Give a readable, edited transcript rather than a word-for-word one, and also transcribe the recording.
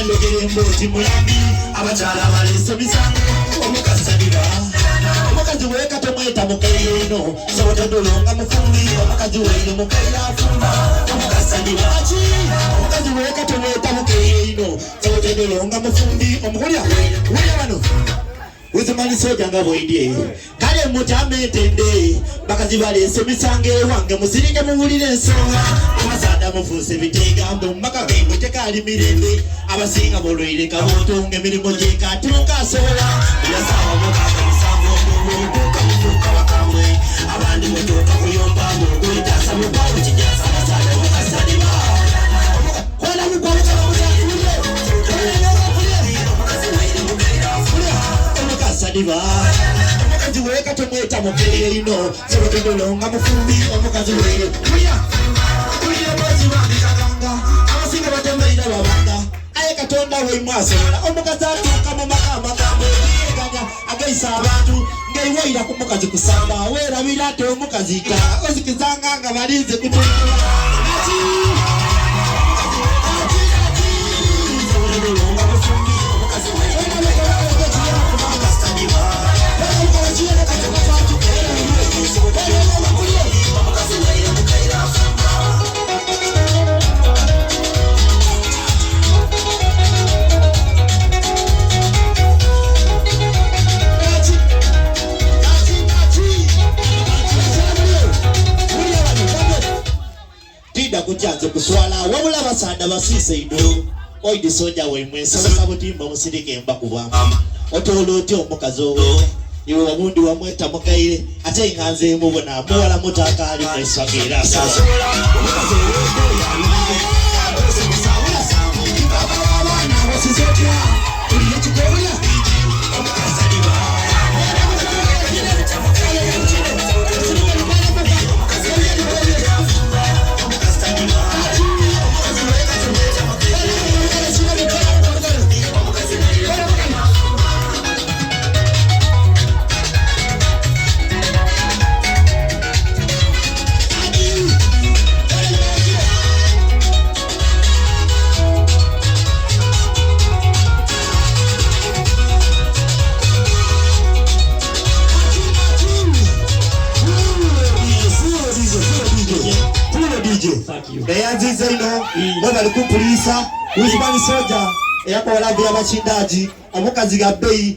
ndogere mboti mulambi abakyala balese misango omukasalira omukazi weka tomweta mukaire ino sobotodolonga mufumbi omukazi weine mukaire afumba omukasalira omukazi weka tomweta mukaire ino sobotodolonga mufumbi omukulya wulya bano uzimani soja nga bwendye kale mutametende bakazi balese misango ewange musirike muwulire ensonga abasaada mufuuse bitegambo mumaka gaimwe tekali mirembe abasinga mulwaire kabotonga emirimu gyekatuuka asobola yasawa mukaka musanvu omubuuka mufuuka bakamwe abandi mutuuka kuyomba mukwetasa mubawo kijasa abasaada mukasalima kwana mukwamuka Sadiva omukazi weka tomweta mukaire ino sobotodolonga mufumbi omukazi weire kulya bazi bandikaganga abasinga batembeire babanga aye katonda weimwasobola omukazi atuuka mu maka amagambo eganya agaisa abantu ngeiwaira ku mukazi kusamba werabira ate omukazi ta ozikizanga nga balinze kutuula kujanze kuswala wabula basaada basiise ido oidi soja weimwe sasa butimba musirike mba kubwama otolo otyo omukazi owe iwe wabundi wamweta mukaire ate nganze mubona muwala mutakali mwesagira sasa omukazi owe Beyanziza ino bali kupulisa uzibani soja eyakola bya bachindaji omukazi ga bei